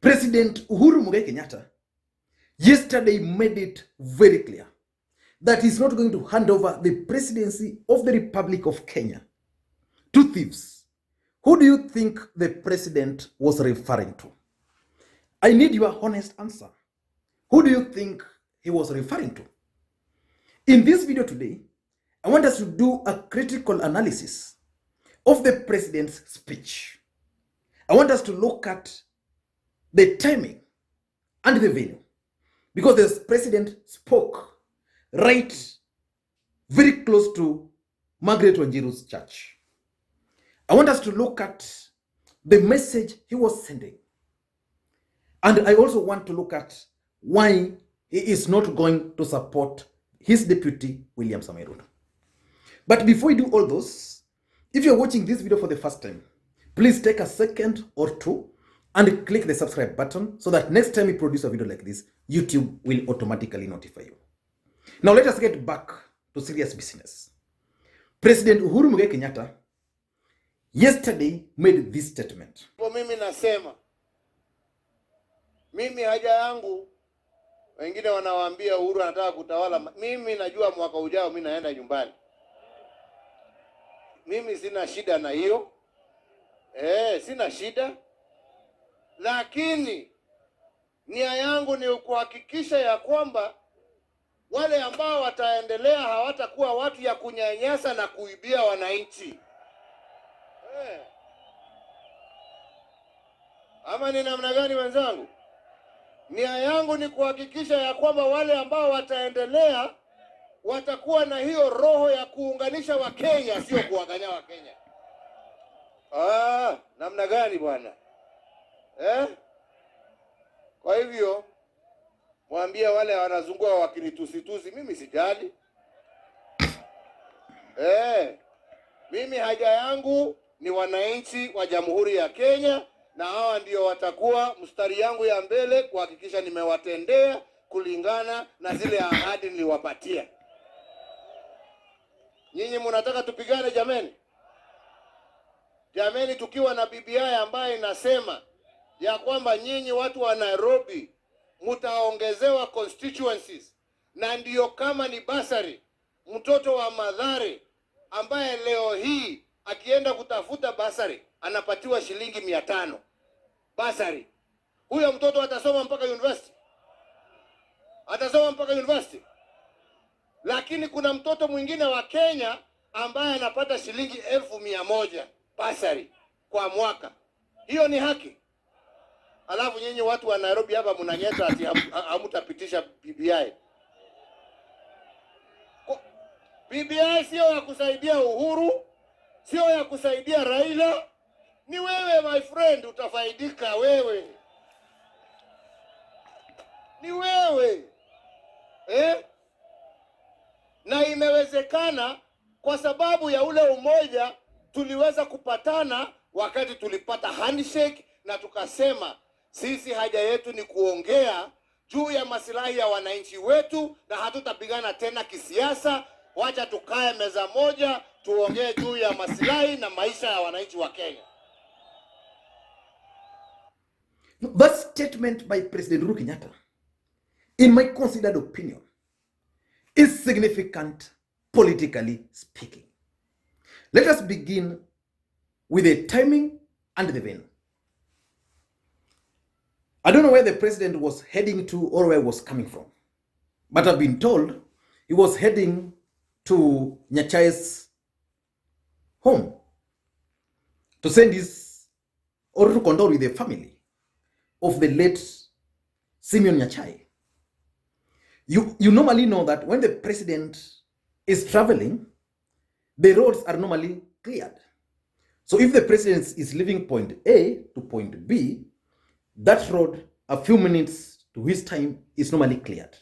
President Uhuru Kenyatta yesterday made it very clear that he's not going to hand over the presidency of the Republic of Kenya to thieves. Who do you think the president was referring to? I need your honest answer. Who do you think he was referring to? In this video today, I want us to do a critical analysis of the president's speech. I want us to look at the timing and the venue, because the president spoke right very close to Margaret Wanjiru's church. I want us to look at the message he was sending. And I also want to look at why he is not going to support his deputy, William Samoei Ruto. But before we do all those, if you're watching this video for the first time, please take a second or two and click the subscribe button so that next time we produce a video like this, YouTube will automatically notify you. Now let us get back to serious business. President Uhuru Kenyatta yesterday made this statement. Mimi nasema, mimi haja yangu, wengine wanawaambia Uhuru anataka kutawala. Mimi najua mwaka ujao mimi naenda nyumbani. Mimi sina shida na hiyo. Sina shida. Lakini nia yangu ni kuhakikisha ya kwamba wale ambao wataendelea hawatakuwa watu ya kunyanyasa na kuibia wananchi. Ama ni namna gani wenzangu? Nia yangu ni kuhakikisha ya kwamba wale ambao wataendelea watakuwa na hiyo roho ya kuunganisha Wakenya, sio kuwaganya Wakenya. Namna gani bwana? Kwa hivyo mwambie wale wanazungua wakinitusitusi, mimi sijali. Mimi haja yangu ni wananchi wa Jamhuri ya Kenya, na hawa ndio watakuwa mstari yangu ya mbele kuhakikisha nimewatendea kulingana na zile ahadi niliwapatia. Nyinyi mnataka tupigane jameni? Jameni, tukiwa na BBI ambaye inasema ya kwamba nyinyi watu wa Nairobi mtaongezewa constituencies, na ndiyo kama ni basari, mtoto wa Madhare ambaye leo hii akienda kutafuta basari anapatiwa shilingi 500 basari, huyo mtoto atasoma mpaka university, Lakini kuna mtoto mwingine wa Kenya ambaye anapata shilingi 1,100 basari kwa mwaka. Hiyo ni haki? Alafu nyinyi watu wa Nairobi hapa mnanyeta ati hamtapitisha BBI. BBI sio ya kusaidia Uhuru, sio ya kusaidia Raila. Ni wewe my friend utafaidika wewe. Ni wewe. Na imewezekana kwa sababu ya ule umoja tuliweza kupatana wakati tulipata handshake na tukasema sisi haja yetu ni kuongea juu ya maslahi ya wananchi wetu na hatutapigana tena kisiasa. Wacha tukae meza moja tuongee juu ya maslahi na maisha ya wananchi wa Kenya. That statement by President Uhuru Kenyatta, in my considered opinion, is significant politically speaking. Let us begin with the timing and the venue. I don't know where the president was heading to or where he was coming from, but I've been told he was heading to Nyachai's home to send his, or to condole with the family of the late Simeon Nyachai. You normally know that when the president is traveling, the roads are normally cleared. So if the president is leaving point A to point B, that road, a few minutes to his time, is normally cleared.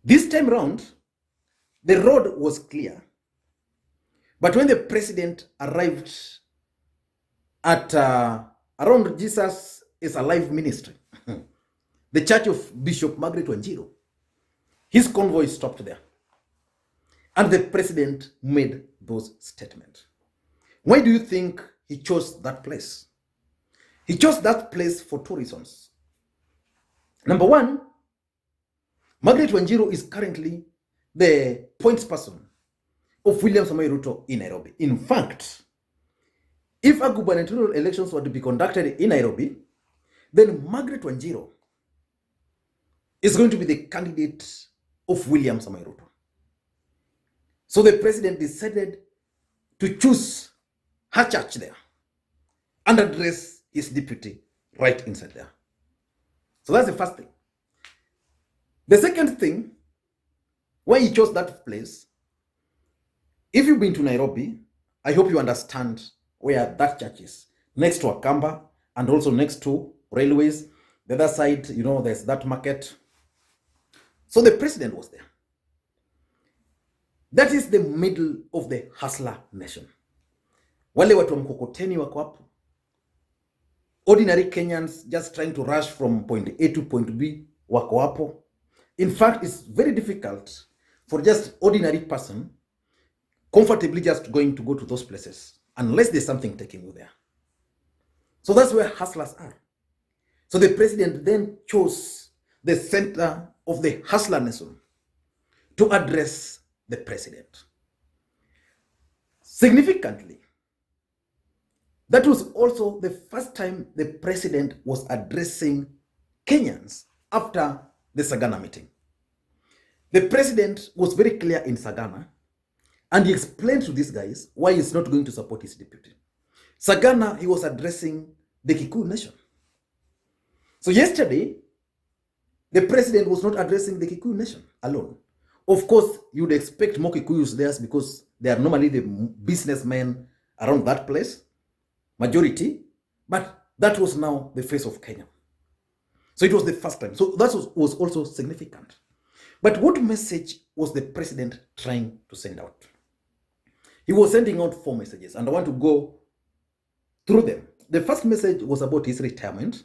This time round, the road was clear. But when the president arrived at around Jesus is Alive Ministry, the church of Bishop Margaret Wanjiru, his convoy stopped there. And the president made those statements. Why do you think he chose that place? He chose that place for two reasons. Number one, Margaret Wanjiru is currently the points person of William Samoei Ruto in Nairobi. In fact, if a gubernatorial elections were to be conducted in Nairobi, then Margaret Wanjiru is going to be the candidate of William Samoei Ruto. So the president decided to choose her church there and address his deputy right inside there. So that's the first thing. The second thing, why he chose that place, if you've been to Nairobi, I hope you understand where that church is. Next to Akamba and also next to railways. The other side, there's that market. So the president was there. That is the middle of the hustler nation. Wale watu wa mkokoteni wako hapo. Ordinary Kenyans just trying to rush from point A to point B wako hapo. In fact, it's very difficult for just ordinary person comfortably just going to go to those places unless there's something taking you there. So that's where hustlers are. So the president then chose the center of the hustler nation to address the president. Significantly, that was also the first time the president was addressing Kenyans after the Sagana meeting. The president was very clear in Sagana, and he explained to these guys why he's not going to support his deputy. Sagana, he was addressing the Kikuyu nation. So yesterday, the president was not addressing the Kikuyu nation alone. Of course, you'd expect more Kikuyus there because they are normally the businessmen around that place, majority, but that was now the face of Kenya. So it was the first time. So that was also significant. But what message was the president trying to send out? He was sending out 4 messages, and I want to go through them. The first message was about his retirement.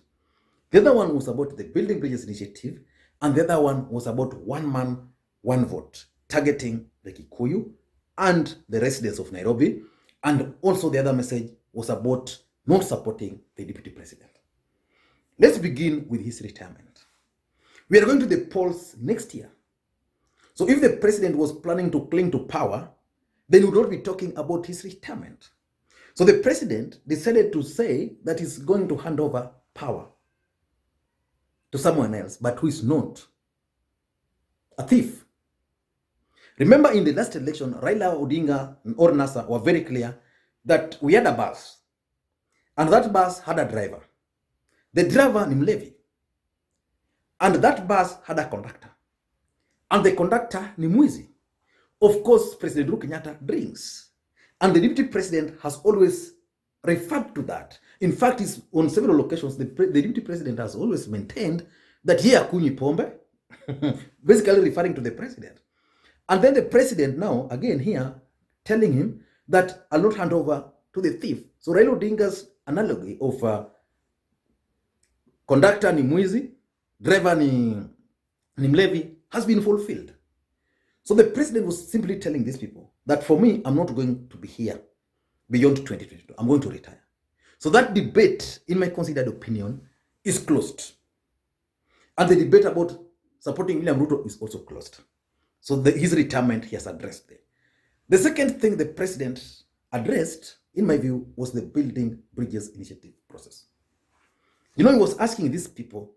The other one was about the Building Bridges Initiative, and the other one was about one man, one vote, targeting the Kikuyu and the residents of Nairobi. And also the other message was about not supporting the deputy president. Let's begin with his retirement. We are going to the polls next year. So if the president was planning to cling to power, then we would not be talking about his retirement. So the president decided to say that he's going to hand over power to someone else, but who is not a thief. Remember in the last election, Raila Odinga or NASA were very clear that we had a bus, and that bus had a driver. The driver ni mlevi, and that bus had a conductor, and the conductor ni mwizi. Of course, President Uhuru Kenyatta drinks, and the deputy president has always referred to that. In fact, on several occasions, the deputy president has always maintained that he hakunywi pombe, basically referring to the president. And then the president now, again here, telling him that I'll not hand over to the thief. So Raila Odinga's analogy of conductor ni mwizi, driver ni mlevi has been fulfilled. So the president was simply telling these people that for me, I'm not going to be here beyond 2022. I'm going to retire. So that debate, in my considered opinion, is closed. And the debate about supporting William Ruto is also closed. So his retirement he has addressed there. The second thing the president addressed, in my view, was the Building Bridges Initiative process. He was asking these people,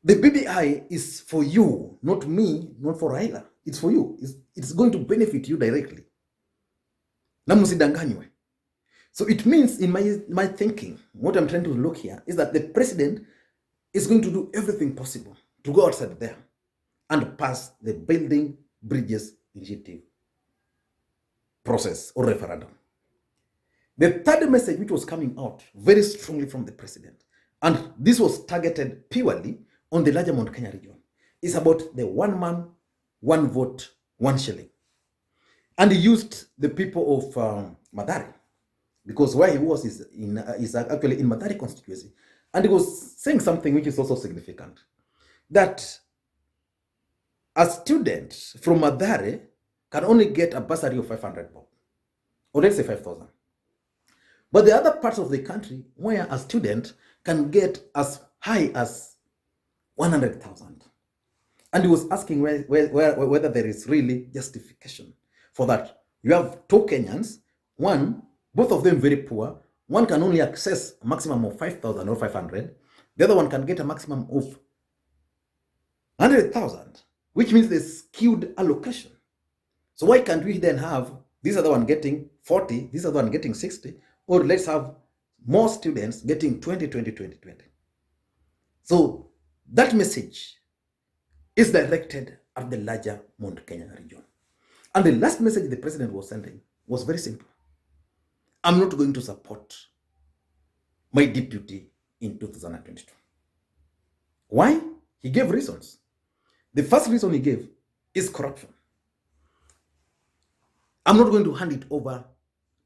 the BBI is for you, not me, not for Raila. It's for you. It's going to benefit you directly. Na msidanganywe. So it means in my thinking, what I'm trying to look here is that the president is going to do everything possible to go outside there and pass the Building Bridges Initiative process or referendum. The third message which was coming out very strongly from the president, and this was targeted purely on the larger Mount Kenya region, is about the one man, one vote, one shilling. And he used the people of Mathare, because where he was is actually in Mathare constituency. And he was saying something which is also significant, that a student from Mathare can only get a bursary of 500 bob, or let's say 5,000. But the other parts of the country where a student can get as high as 100,000. And he was asking whether there is really justification for that. You have two Kenyans, one, both of them very poor. One can only access a maximum of 5,000 or 500. The other one can get a maximum of 100,000, which means the skewed allocation. So why can't we then have this other one getting 40, this other one getting 60, or let's have more students getting 20, 20, 20, 20. So that message is directed at the larger Mount Kenya region. And the last message the president was sending was very simple. I'm not going to support my deputy in 2022. Why? He gave reasons. The first reason he gave is corruption. I'm not going to hand it over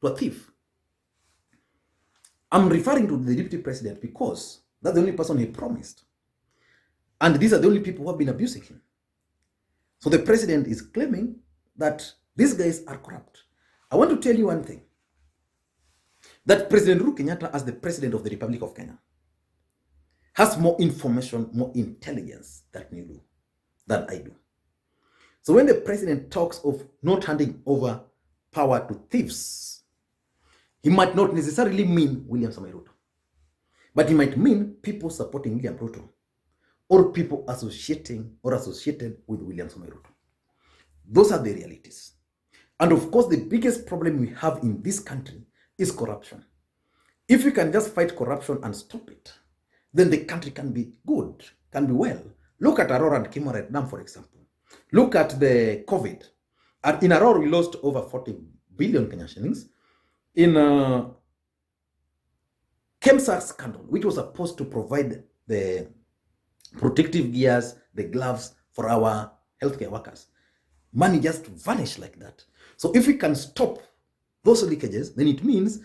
to a thief. I'm referring to the deputy president because that's the only person he promised. And these are the only people who have been abusing him. So the president is claiming that these guys are corrupt. I want to tell you one thing. That President Uhuru Kenyatta, as the president of the Republic of Kenya, has more information, more intelligence than you do, than I do. So when the president talks of not handing over power to thieves, he might not necessarily mean William Samoei Ruto, but he might mean people supporting William Ruto or people associated with William Samoei Ruto. Those are the realities. And of course, the biggest problem we have in this country is corruption. If we can just fight corruption and stop it, then the country can be good, can be well. Look at Aurora and Kimoretnam, for example. Look at the COVID. In Aurora, we lost over 40 billion Kenyan shillings. In KEMSA scandal, which was supposed to provide the protective gears, the gloves for our healthcare workers, money just vanished like that. So if we can stop those leakages, then it means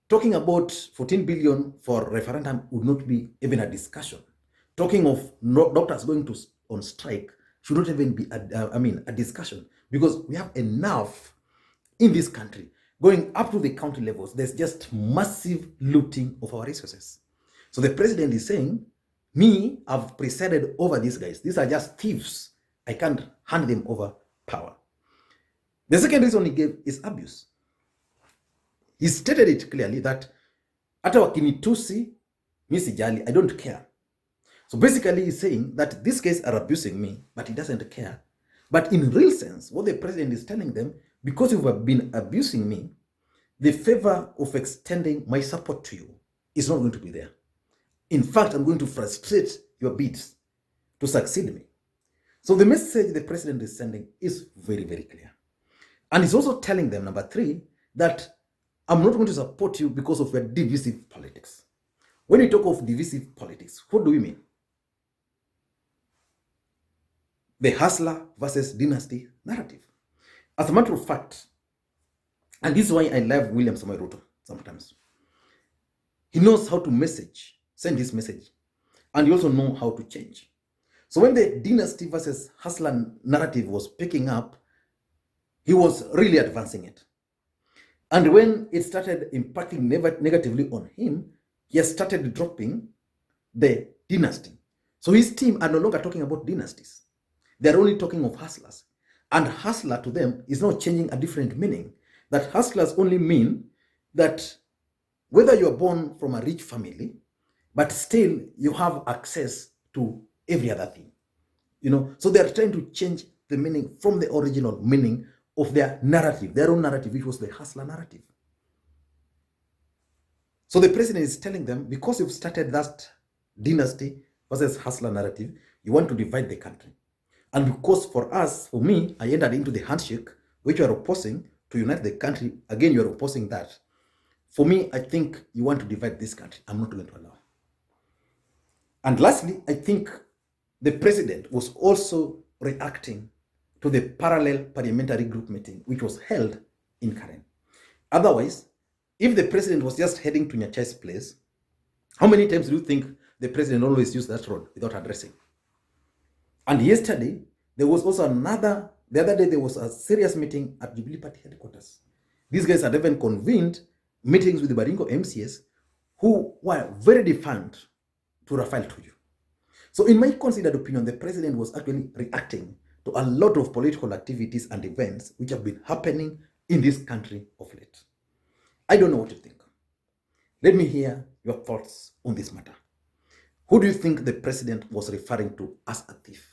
talking about 14 billion for referendum would not be even a discussion. Talking of doctors going on strike should not even be a discussion, because we have enough in this country. Going up to the county levels, there's just massive looting of our resources. So the president is saying, me, I've presided over these guys. These are just thieves. I can't hand them over power. The second reason he gave is abuse. He stated it clearly that hata wakinitusi, mi sijali, I don't care. So basically he's saying that these guys are abusing me, but he doesn't care. But in real sense, what the president is telling them, because you have been abusing me, the favor of extending my support to you is not going to be there. In fact, I'm going to frustrate your bids to succeed me. So the message the president is sending is very, very clear. And he's also telling them, number three, that I'm not going to support you because of your divisive politics. When we talk of divisive politics, what do we mean? The hustler versus dynasty narrative. As a matter of fact, and this is why I love William Samoei Ruto sometimes. He knows how to send his message, and he also knows how to change. So when the dynasty versus hustler narrative was picking up, he was really advancing it. And when it started impacting negatively on him, he has started dropping the dynasty. So his team are no longer talking about dynasties. They're only talking of hustlers. And hustler to them is now changing a different meaning. That hustlers only mean that whether you're born from a rich family, but still you have access to every other thing. So they're trying to change the meaning from the original meaning of their narrative, their own narrative, which was the hustler narrative. So the president is telling them, because you've started that dynasty versus hustler narrative, you want to divide the country. And because for me, I entered into the handshake, which you are opposing, to unite the country. Again, you are opposing that. For me, I think you want to divide this country. I'm not going to allow. And lastly, I think the president was also reacting to the parallel parliamentary group meeting, which was held in Karen. Otherwise, if the president was just heading to Nyachai's place, how many times do you think the president always used that road without addressing? And yesterday, there was also the other day, there was a serious meeting at Jubilee Party headquarters. These guys had even convened meetings with the Baringo MCS who were very defiant to Rafael Tuju. So in my considered opinion, the president was actually reacting to a lot of political activities and events which have been happening in this country of late. I don't know what you think. Let me hear your thoughts on this matter. Who do you think the president was referring to as a thief?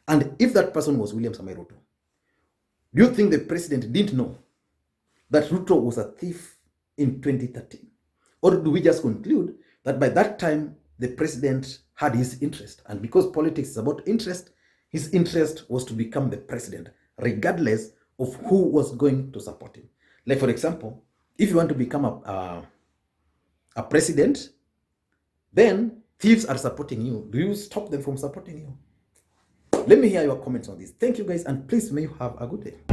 And if that person was William Samoei Ruto, do you think the president didn't know that Ruto was a thief in 2013? Or do we just conclude that by that time the president had his interest, and because politics is about interest, his interest was to become the president, regardless of who was going to support him? Like, for example, if you want to become a president, then thieves are supporting you. Do you stop them from supporting you? Let me hear your comments on this. Thank you guys, and please may you have a good day.